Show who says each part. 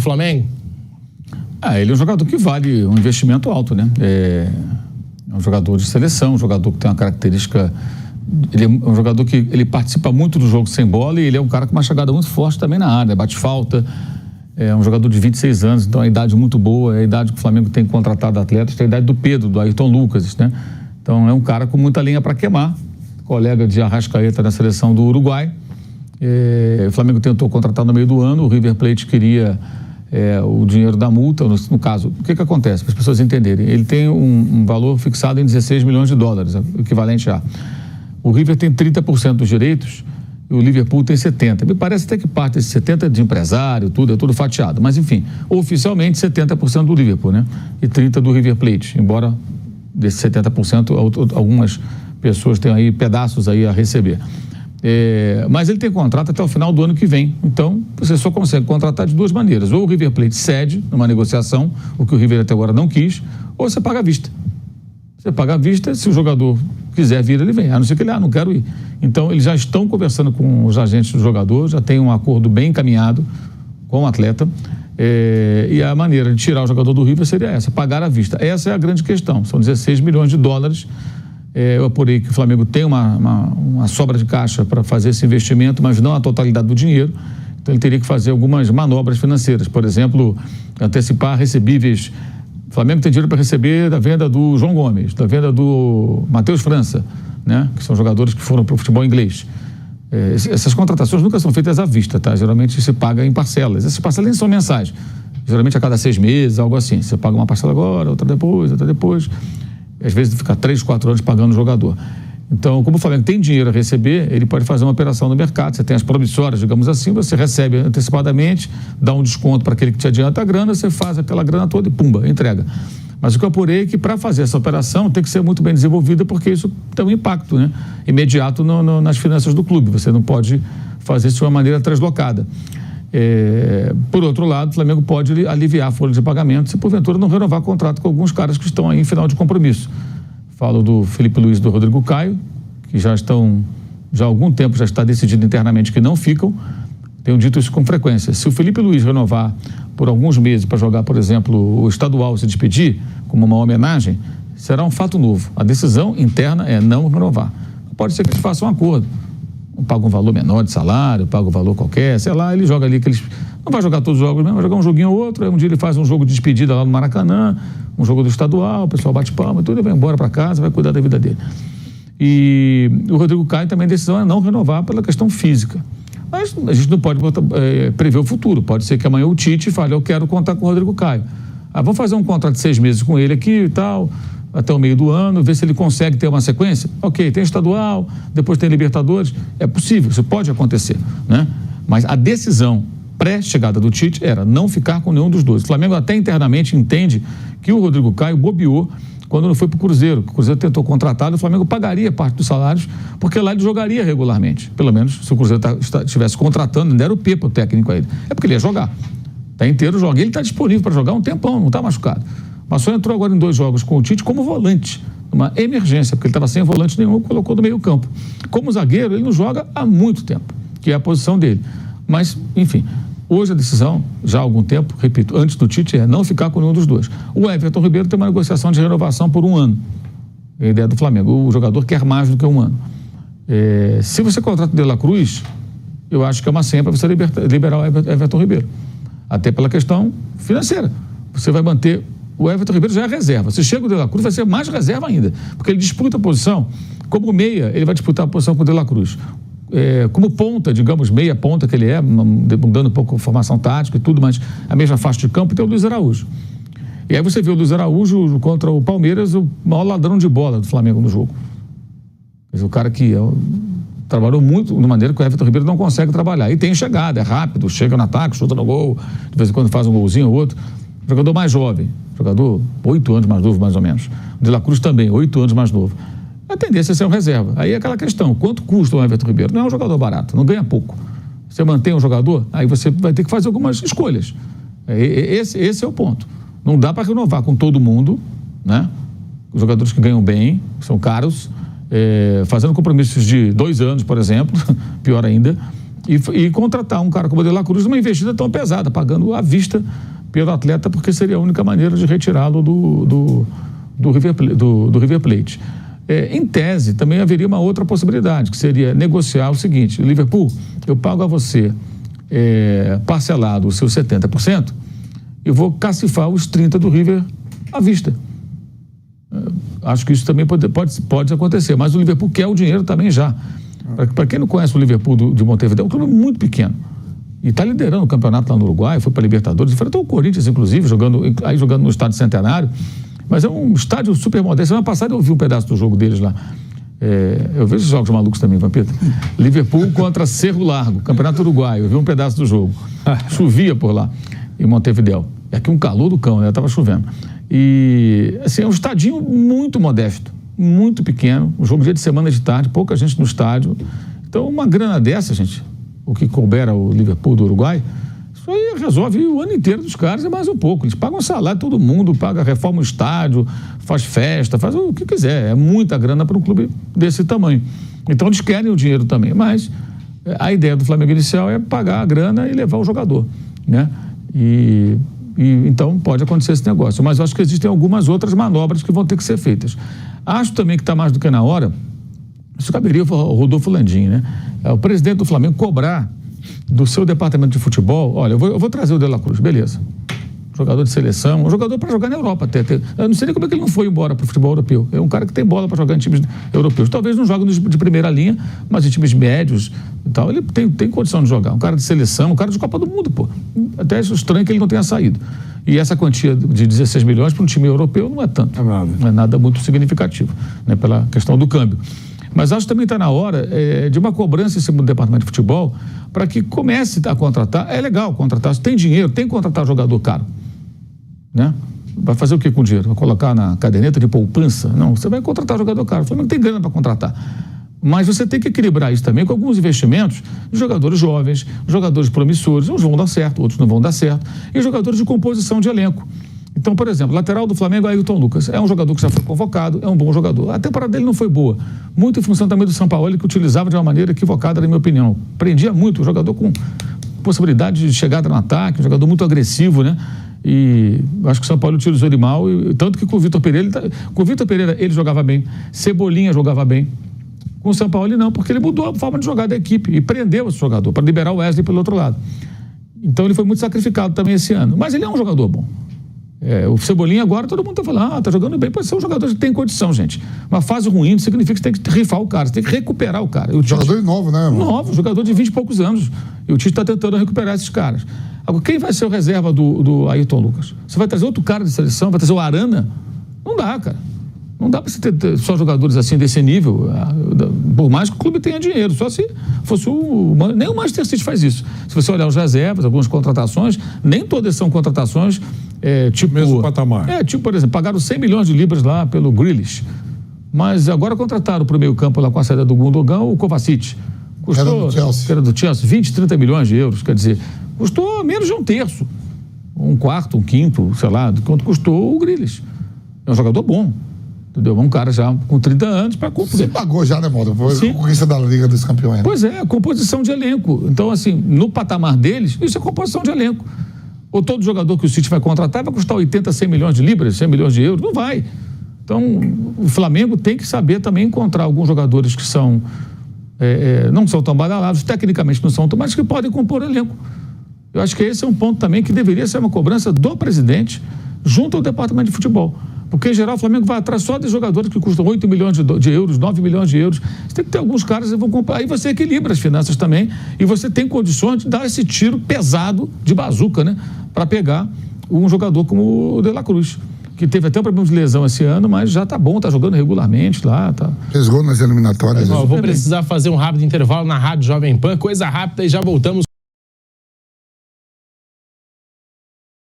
Speaker 1: Flamengo?
Speaker 2: Ele é um jogador que vale um investimento alto, né? É um jogador de seleção, um jogador que tem uma característica... Ele é um jogador que ele participa muito do jogo sem bola e ele é um cara com uma chegada muito forte também na área, bate falta. É um jogador de 26 anos, então é uma idade muito boa, é a idade que o Flamengo tem contratado atletas, tem a idade do Pedro, do Ayrton Lucas, né? Então é um cara com muita lenha para queimar, colega de Arrascaeta na seleção do Uruguai. O Flamengo tentou contratar no meio do ano, o River Plate queria o dinheiro da multa. No caso, o que acontece? Para as pessoas entenderem, ele tem um valor fixado em 16 milhões de dólares, equivalente a... O River tem 30% dos direitos e o Liverpool tem 70%. Me parece até que parte desses 70% é de empresário, é tudo fatiado. Mas, enfim, oficialmente 70% do Liverpool, né? E 30% do River Plate, embora desses 70% algumas pessoas tenham aí pedaços aí a receber. Mas ele tem contrato até o final do ano que vem. Então, você só consegue contratar de duas maneiras. Ou o River Plate cede numa negociação, o que o River até agora não quis, ou você paga à vista. Você paga à vista, se o jogador quiser vir, ele vem. A não ser que ele, não quero ir. Então, eles já estão conversando com os agentes do jogador, já tem um acordo bem encaminhado com o atleta. E a maneira de tirar o jogador do River seria essa, pagar à vista. Essa é a grande questão. São 16 milhões de dólares. Eu apurei que o Flamengo tem uma sobra de caixa para fazer esse investimento, mas não a totalidade do dinheiro. Então, ele teria que fazer algumas manobras financeiras. Por exemplo, antecipar recebíveis. O Flamengo tem dinheiro para receber da venda do João Gomes, da venda do Matheus França, né? Que são jogadores que foram para o futebol inglês. Essas contratações nunca são feitas à vista, tá? Geralmente se paga em parcelas. Essas parcelas nem são mensais. Geralmente a cada 6 meses, algo assim. Você paga uma parcela agora, outra depois. Às vezes fica 3, 4 anos pagando o jogador. Então, como o Flamengo tem dinheiro a receber, ele pode fazer uma operação no mercado. Você tem as promissórias, digamos assim, você recebe antecipadamente, dá um desconto para aquele que te adianta a grana, você faz aquela grana toda e pumba, entrega. Mas o que eu apurei é que para fazer essa operação tem que ser muito bem desenvolvida, porque isso tem um impacto, né, imediato nas finanças do clube. Você não pode fazer isso de uma maneira translocada. Por outro lado, o Flamengo pode aliviar a folha de pagamento se porventura não renovar contrato com alguns caras que estão aí em final de compromisso. Falo do Felipe Luiz e do Rodrigo Caio, que já há algum tempo já está decidido internamente que não ficam. Tenho dito isso com frequência. Se o Felipe Luiz renovar por alguns meses para jogar, por exemplo, o estadual, se despedir, como uma homenagem, será um fato novo. A decisão interna é não renovar. Pode ser que eles façam um acordo. Paga um valor menor de salário, paga um valor qualquer, sei lá, ele joga ali não vai jogar todos os jogos mesmo, vai jogar um joguinho ou outro, aí um dia ele faz um jogo de despedida lá no Maracanã, um jogo do estadual, o pessoal bate palma e tudo, ele vai embora para casa, vai cuidar da vida dele. E o Rodrigo Caio também, a decisão é não renovar pela questão física. Mas a gente não pode prever o futuro, pode ser que amanhã o Tite fale, eu quero contar com o Rodrigo Caio. Vamos fazer um contrato de 6 meses com ele aqui e tal, até o meio do ano, ver se ele consegue ter uma sequência. Ok, tem estadual, depois tem Libertadores, é possível, isso pode acontecer, né? Mas a decisão pré-chegada do Tite era não ficar com nenhum dos dois. O Flamengo até internamente entende que o Rodrigo Caio bobeou quando não foi para o Cruzeiro. O Cruzeiro tentou contratá-lo, o Flamengo pagaria parte dos salários, porque lá ele jogaria regularmente. Pelo menos, se o Cruzeiro estivesse contratando, não deram o P para o técnico a ele. É porque ele ia jogar. Está inteiro, joga. Ele está disponível para jogar um tempão, não está machucado. Mas só entrou agora em 2 jogos com o Tite como volante, uma emergência, porque ele estava sem volante nenhum, colocou no meio campo. Como zagueiro, ele não joga há muito tempo, que é a posição dele. Mas, enfim, hoje a decisão, já há algum tempo, repito, antes do Tite, é não ficar com nenhum dos dois. O Everton Ribeiro tem uma negociação de renovação por 1 ano. É a ideia do Flamengo. O jogador quer mais do que 1 ano. Se você contrata o De La Cruz, eu acho que é uma senha para você liberar o Everton Ribeiro. Até pela questão financeira. Você vai manter... O Everton Ribeiro já é reserva. Se chega o De La Cruz, vai ser mais reserva ainda. Porque ele disputa a posição. Como meia, ele vai disputar a posição com o De La Cruz. Como ponta, digamos, meia ponta que ele é, mudando um pouco a formação tática e tudo, mas a mesma faixa de campo, tem o Luiz Araújo. E aí você vê o Luiz Araújo contra o Palmeiras, o maior ladrão de bola do Flamengo no jogo. Quer dizer, o cara que trabalhou muito de maneira que o Everton Ribeiro não consegue trabalhar. E tem chegada, é rápido, chega no ataque, chuta no gol, de vez em quando faz um golzinho ou outro. Jogador mais jovem, jogador 8 anos mais novo, mais ou menos. O De La Cruz também, 8 anos mais novo. A tendência é ser um reserva. Aí é aquela questão, quanto custa o Everton Ribeiro? Não é um jogador barato, não ganha pouco. Você mantém um jogador, aí você vai ter que fazer algumas escolhas. Esse é o ponto. Não dá para renovar com todo mundo, né? Os jogadores que ganham bem, que são caros, fazendo compromissos de 2 anos, por exemplo, pior ainda, e contratar um cara como o De La Cruz numa investida tão pesada, pagando à vista pelo atleta, porque seria a única maneira de retirá-lo do River Plate. Em tese, também haveria uma outra possibilidade, que seria negociar o seguinte: Liverpool, eu pago a você parcelado os seus 70%, eu vou cacifar os 30% do River à vista. Acho que isso também pode acontecer, mas o Liverpool quer o dinheiro também já. Para quem não conhece o Liverpool de Montevideo, é um clube muito pequeno. E está liderando o campeonato lá no Uruguai, foi para a Libertadores, enfrentou o Corinthians, inclusive, jogando no Estádio Centenário. Mas é um estádio super moderno. Semana passada eu vi um pedaço do jogo deles lá. Eu vejo jogos malucos também, Vampeta. Liverpool contra Cerro Largo, Campeonato Uruguaio. Eu vi um pedaço do jogo. Chovia por lá, em Montevideo. E aqui um calor do cão, né? Estava chovendo. E, assim, é um estadinho muito modesto, muito pequeno. Um jogo dia de semana de tarde, pouca gente no estádio. Então, uma grana dessa, gente, o que couber ao Liverpool do Uruguai, isso aí resolve o ano inteiro dos caras e mais um pouco. Eles pagam salário, todo mundo paga, reforma o estádio, faz festa, faz o que quiser. É muita grana para um clube desse tamanho. Então, eles querem o dinheiro também. Mas a ideia do Flamengo inicial é pagar a grana e levar o jogador, né? Então pode acontecer esse negócio, mas eu acho que existem algumas outras manobras que vão ter que ser feitas. Acho também que está mais do que na hora, isso caberia ao Rodolfo Landim, né? O presidente do Flamengo cobrar do seu departamento de futebol: olha, eu vou trazer o De La Cruz, beleza, jogador de seleção, um jogador para jogar na Europa até. Eu não sei nem como é que ele não foi embora para o futebol europeu. É um cara que tem bola para jogar em times europeus. Talvez não jogue de primeira linha, mas em times médios e tal, ele tem condição de jogar. Um cara de seleção, um cara de Copa do Mundo, pô. Até é estranho que ele não tenha saído. E essa quantia de 16 milhões para um time europeu não é tanto. Não é nada muito significativo, né, pela questão do câmbio. Mas acho que também está na hora de uma cobrança em cima do departamento de futebol para que comece a contratar. É legal contratar, se tem dinheiro, tem que contratar jogador caro, né? Vai fazer o que com o dinheiro? Vai colocar na caderneta de poupança? Não, você vai contratar jogador caro. O Flamengo tem grana para contratar. Mas você tem que equilibrar isso também com alguns investimentos de jogadores jovens, jogadores promissores. Uns vão dar certo, outros não vão dar certo. E jogadores de composição de elenco. Então, por exemplo, lateral do Flamengo é Ailton Lucas. É um jogador que já foi convocado, é um bom jogador. A temporada dele não foi boa. Muito em função também do Sampaoli, que utilizava de uma maneira equivocada, na minha opinião. Prendia muito o jogador com possibilidade de chegada no ataque, um jogador muito agressivo, né? E acho que o Sampaoli utilizou ele mal, tanto que com o Vitor Pereira ele jogava bem, Cebolinha jogava bem. Com o Sampaoli não, porque ele mudou a forma de jogar da equipe e prendeu esse jogador para liberar o Wesley pelo outro lado. Então ele foi muito sacrificado também esse ano. Mas ele é um jogador bom. O Cebolinha agora, todo mundo está falando, tá jogando bem, pode ser um jogador que tem condição, gente. Uma fase ruim não significa que você tem que rifar o cara, você tem que recuperar o cara.
Speaker 1: Jogador novo, né, mano?
Speaker 2: Novo, jogador de 20 e poucos anos. E o Tite está tentando recuperar esses caras. Agora, quem vai ser o reserva do Ailton Lucas? Você vai trazer outro cara de seleção, vai trazer o Arana? Não dá, cara. Não dá para você ter só jogadores assim desse nível, por mais que o clube tenha dinheiro, só se fosse nem o Manchester City faz isso. Se você olhar os reservas, algumas contratações, nem todas são contratações tipo...
Speaker 1: Mesmo patamar.
Speaker 2: Tipo, por exemplo, pagaram 100 milhões de libras lá pelo Grealish, mas agora contrataram para o meio campo lá com a saída do Gundogan o Kovacic. Custou, que era do Chelsea, 20, 30 milhões de euros, quer dizer, custou menos de um terço, um quarto, um quinto, sei lá, do quanto custou o Grealish. É um jogador bom. Entendeu? Um cara já com 30 anos para cumprir.
Speaker 1: Você pagou já, né, Moura? Foi a conquista da Liga dos Campeões. Né?
Speaker 2: Pois é, composição de elenco. Então, assim, no patamar deles, isso é composição de elenco. Ou todo jogador que o City vai contratar vai custar 80, 100 milhões de libras, 100 milhões de euros? Não vai. Então, o Flamengo tem que saber também encontrar alguns jogadores que são não são tão badalados, tecnicamente não são tão, mas que podem compor elenco. Eu acho que esse é um ponto também que deveria ser uma cobrança do presidente junto ao departamento de futebol. Porque, em geral, o Flamengo vai atrás só de jogadores que custam 8 milhões de euros, 9 milhões de euros. Você tem que ter alguns caras que vão comprar. Aí você equilibra as finanças também e você tem condições de dar esse tiro pesado de bazuca, né? Para pegar um jogador como o De La Cruz, que teve até um problema de lesão esse ano, mas já tá bom, tá jogando regularmente lá. Tá.
Speaker 1: Fez gol nas eliminatórias.
Speaker 3: Vou precisar fazer um rápido intervalo na Rádio Jovem Pan, coisa rápida, e já voltamos.